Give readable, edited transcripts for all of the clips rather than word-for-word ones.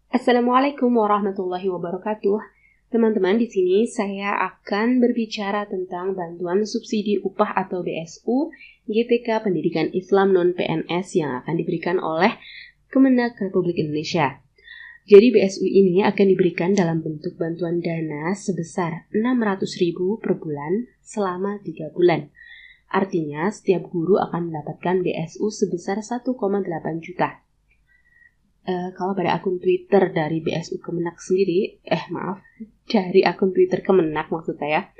Assalamualaikum warahmatullahi wabarakatuh. Teman-teman, di sini saya akan berbicara tentang bantuan subsidi upah atau BSU GTK Pendidikan Islam non-PNS yang akan diberikan oleh Kemenag Republik Indonesia. Jadi BSU ini akan diberikan dalam bentuk bantuan dana sebesar 600.000 per bulan selama 3 bulan. Artinya setiap guru akan mendapatkan BSU sebesar 1,8 juta. Kalau pada akun Twitter dari BSU Kemenag sendiri, dari akun Twitter Kemenag maksud saya,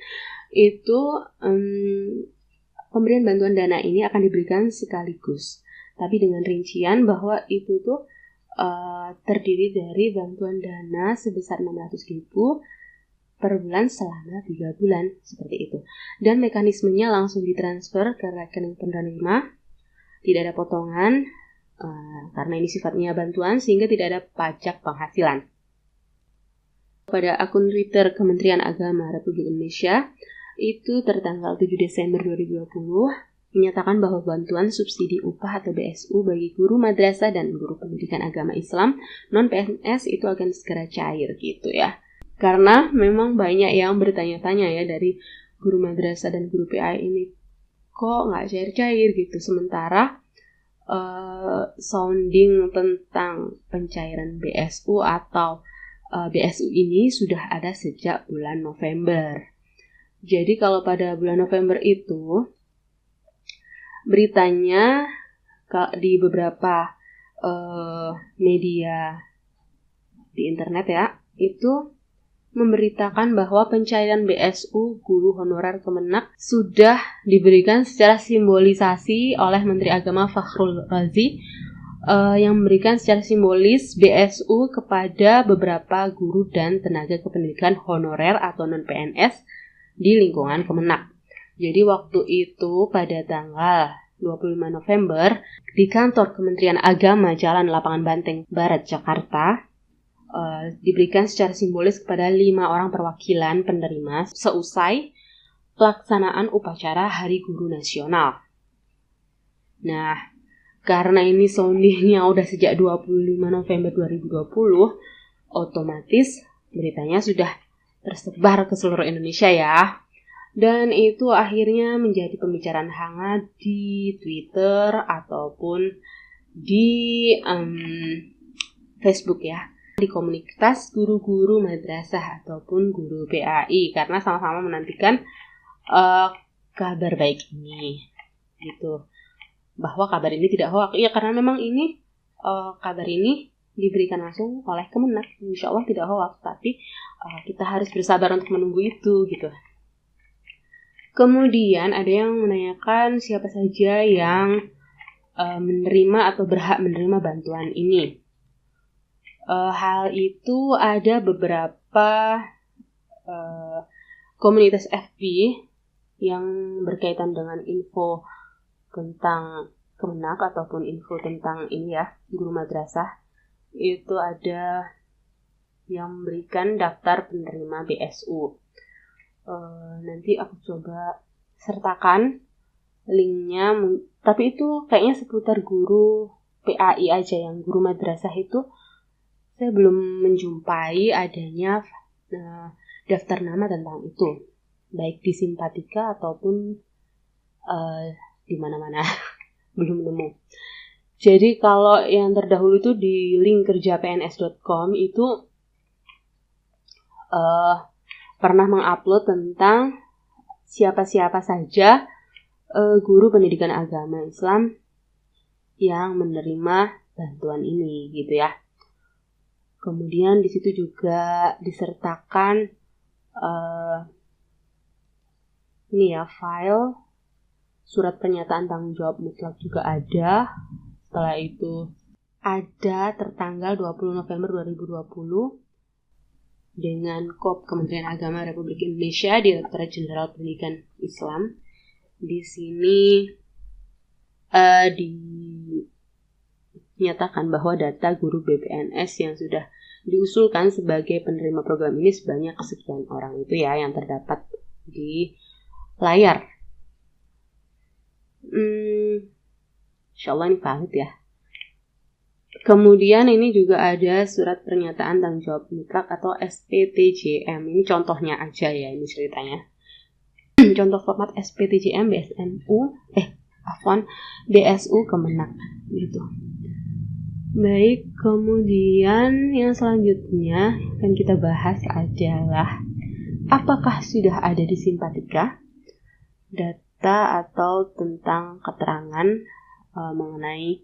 itu pemberian bantuan dana ini akan diberikan sekaligus, tapi dengan rincian bahwa itu tuh terdiri dari bantuan dana sebesar 600.000 per bulan selama 3 bulan, seperti itu. Dan mekanismenya langsung ditransfer ke rekening penerima, tidak ada potongan, karena ini sifatnya bantuan sehingga tidak ada pajak penghasilan. Pada akun Twitter Kementerian Agama Republik Indonesia itu tertanggal 7 Desember 2020 menyatakan bahwa bantuan subsidi upah atau BSU bagi guru madrasah dan guru pendidikan agama Islam non-PNS itu akan segera cair gitu ya. Karena memang banyak yang bertanya-tanya ya dari guru madrasah dan guru PA ini kok nggak cair-cair gitu, sementara sounding tentang pencairan BSU atau BSU ini sudah ada sejak bulan November. Jadi kalau pada bulan November itu beritanya di beberapa media di internet ya, itu memberitakan bahwa pencairan BSU guru honorer Kemenag sudah diberikan secara simbolisasi oleh Menteri Agama Fakhrul Razi yang memberikan secara simbolis BSU kepada beberapa guru dan tenaga kependidikan honorer atau non-PNS di lingkungan Kemenag. Jadi waktu itu pada tanggal 25 November di kantor Kementerian Agama Jalan Lapangan Banteng Barat, Jakarta, diberikan secara simbolis kepada 5 orang perwakilan penerima seusai pelaksanaan upacara Hari Guru Nasional. Nah, karena ini soundingnya udah sejak 25 November 2020, otomatis beritanya sudah tersebar ke seluruh Indonesia ya. Dan itu akhirnya menjadi pembicaraan hangat di Twitter ataupun di Facebook ya, di komunitas guru-guru madrasah ataupun guru PAI, karena sama-sama menantikan kabar baik ini gitu, bahwa kabar ini tidak hoax ya, karena memang ini kabar ini diberikan langsung oleh Kemenag, insya Allah tidak hoax, tapi kita harus bersabar untuk menunggu itu gitu. Kemudian ada yang menanyakan siapa saja yang menerima atau berhak menerima bantuan ini. Hal itu ada beberapa komunitas FB yang berkaitan dengan info tentang Kemenag ataupun info tentang ini ya, guru madrasah. Itu ada yang memberikan daftar penerima BSU. Nanti aku coba sertakan linknya, tapi itu kayaknya seputar guru PAI aja, yang guru madrasah itu saya belum menjumpai adanya daftar nama tentang itu, baik di Simpatika ataupun di mana-mana belum nemu. Jadi kalau yang terdahulu itu di link kerjapns.com itu pernah mengupload tentang siapa-siapa saja guru pendidikan agama Islam yang menerima bantuan ini gitu ya. Kemudian di situ juga disertakan ini ya, file surat pernyataan tanggung jawab mutlak juga ada. Setelah itu ada tertanggal 20 November 2020 dengan KOP Kementerian Agama Republik Indonesia, Direktorat Jenderal Pendidikan Islam. Di sini dinyatakan bahwa data guru BPNS yang sudah diusulkan sebagai penerima program ini sebanyak sekian orang itu ya, yang terdapat di layar. Insya Allah ini valid ya. Kemudian ini juga ada surat pernyataan tanggung jawab mutlak atau SPTJM. Ini contohnya aja ya ini ceritanya. Contoh format SPTJM BSU Kemenak gitu. Baik, kemudian yang selanjutnya yang kita bahas adalah apakah sudah ada di Simpatika data atau tentang keterangan mengenai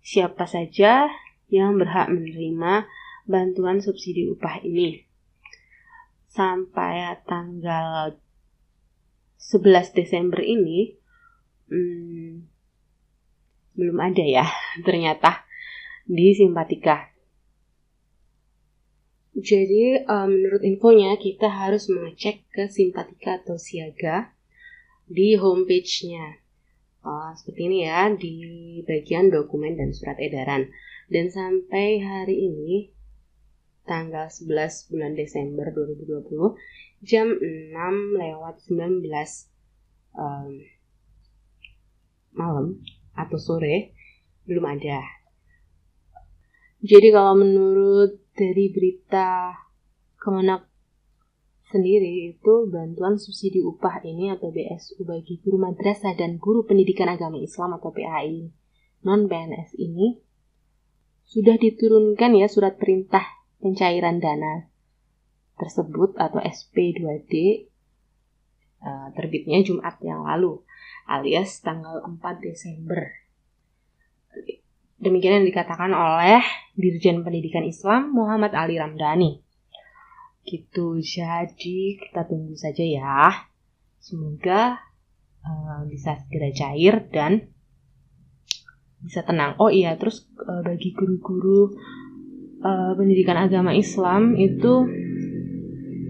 siapa saja yang berhak menerima bantuan subsidi upah ini. Sampai tanggal 11 Desember ini belum ada ya ternyata di Simpatika. Jadi menurut infonya kita harus mengecek ke Simpatika atau Siaga di homepage-nya. Seperti ini ya, di bagian dokumen dan surat edaran. Dan sampai hari ini, tanggal 11 bulan Desember 2020, jam 6:19 malam atau sore, belum ada. Jadi kalau menurut dari berita Kemenak sendiri itu bantuan subsidi upah ini atau BSU bagi guru madrasah dan guru pendidikan agama Islam atau PAI non-PNS ini sudah diturunkan ya surat perintah pencairan dana tersebut atau SP2D terbitnya Jumat yang lalu alias tanggal 4 Desember. Demikian yang dikatakan oleh Dirjen Pendidikan Islam Muhammad Ali Ramdhani. Gitu, jadi kita tunggu saja ya. Semoga bisa segera cair dan bisa tenang. Oh iya, terus bagi guru-guru pendidikan agama Islam itu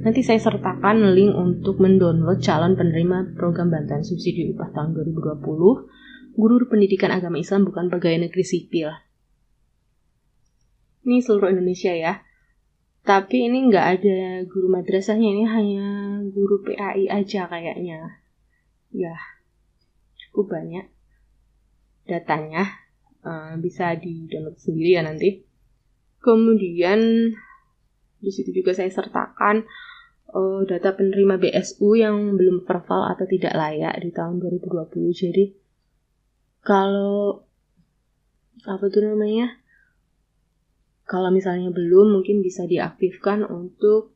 nanti saya sertakan link untuk mendownload calon penerima program bantuan subsidi upah tahun 2020 guru pendidikan agama Islam bukan pegawai negeri sipil. Ini seluruh Indonesia ya. Tapi ini nggak ada guru madrasahnya, ini hanya guru PAI aja kayaknya. Ya, cukup banyak datanya, bisa di-download sendiri ya nanti. Kemudian di situ juga saya sertakan data penerima BSU yang belum verval atau tidak layak di tahun 2020. Jadi kalau kalau misalnya belum, mungkin bisa diaktifkan untuk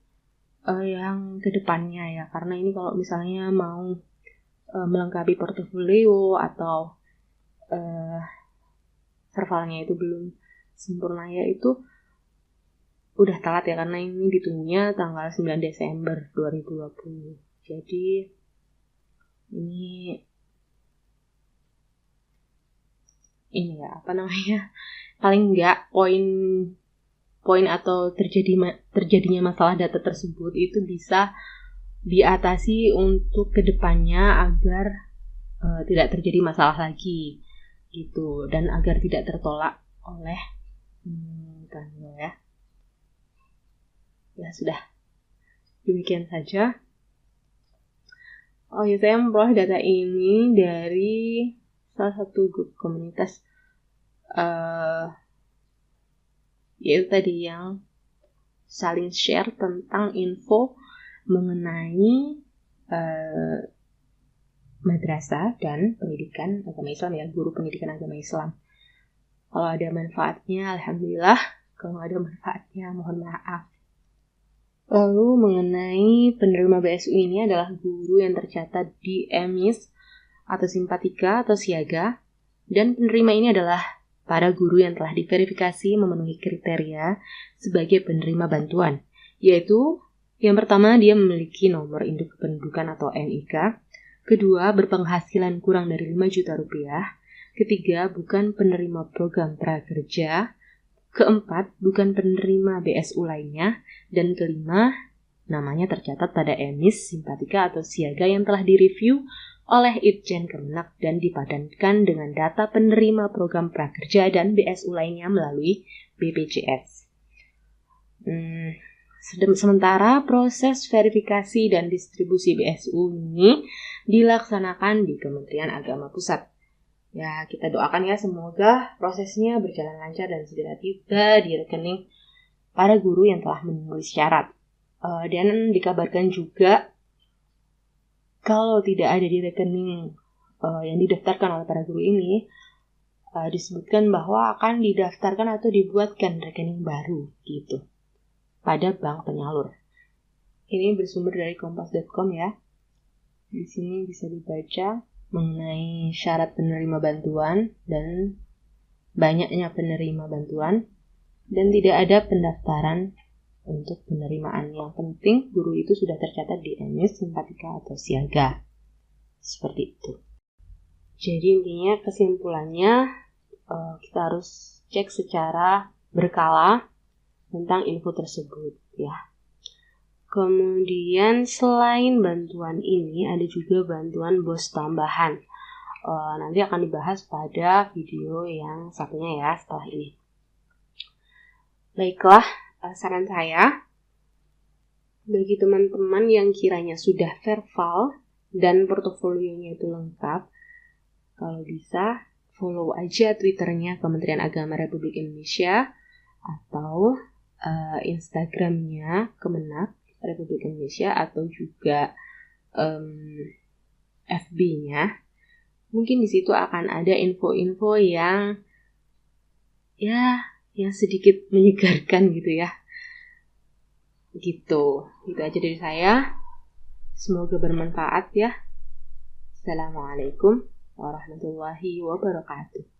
yang kedepannya ya. Karena ini kalau misalnya mau melengkapi portofolio atau vervalnya itu belum sempurna ya, itu udah telat ya. Karena ini ditunggunya tanggal 9 Desember 2020. Jadi ini ya paling enggak poin atau terjadinya masalah data tersebut itu bisa diatasi untuk kedepannya agar tidak terjadi masalah lagi gitu, dan agar tidak tertolak oleh ya sudah demikian saja. Oh ya, saya memperoleh data ini dari salah satu grup komunitas yaitu tadi yang saling share tentang info mengenai madrasah dan pendidikan agama Islam ya, guru pendidikan agama Islam. Kalau ada manfaatnya alhamdulillah, kalau nggak ada manfaatnya mohon maaf. Lalu mengenai penerima BSU ini adalah guru yang tercatat di EMIS atau Simpatika atau Siaga, dan penerima ini adalah para guru yang telah diverifikasi memenuhi kriteria sebagai penerima bantuan, yaitu yang pertama dia memiliki nomor induk kependudukan atau NIK, kedua berpenghasilan kurang dari 5 juta rupiah, ketiga bukan penerima program prakerja, keempat bukan penerima BSU lainnya, dan kelima namanya tercatat pada EMIS, Simpatika atau Siaga yang telah direview oleh Itjen Kemenak dan dipadankan dengan data penerima program prakerja dan BSU lainnya melalui BPJS. Sementara proses verifikasi dan distribusi BSU ini dilaksanakan di Kementerian Agama Pusat. Ya, kita doakan ya semoga prosesnya berjalan lancar dan segera tiba di rekening para guru yang telah memenuhi syarat. Dan dikabarkan juga kalau tidak ada di rekening yang didaftarkan oleh para guru ini, disebutkan bahwa akan didaftarkan atau dibuatkan rekening baru gitu pada bank penyalur. Ini bersumber dari kompas.com ya. Di sini bisa dibaca mengenai syarat penerima bantuan dan banyaknya penerima bantuan dan tidak ada pendaftaran untuk penerimaan. Yang penting guru itu sudah tercatat di NIS, Simpatika atau Siaga. Seperti itu. Jadi intinya kesimpulannya kita harus cek secara berkala tentang info tersebut ya. Kemudian selain bantuan ini ada juga bantuan BOS tambahan. Nanti akan dibahas pada video yang satunya ya setelah ini. Baiklah, saran saya bagi teman-teman yang kiranya sudah verbal dan portofolionya itu lengkap, kalau bisa follow aja Twitternya Kementerian Agama Republik Indonesia atau Instagramnya Kemenak Republik Indonesia atau juga FB-nya. Mungkin di situ akan ada info-info yang sedikit menyegarkan gitu ya. Gitu aja dari saya. Semoga bermanfaat ya. Assalamualaikum warahmatullahi wabarakatuh.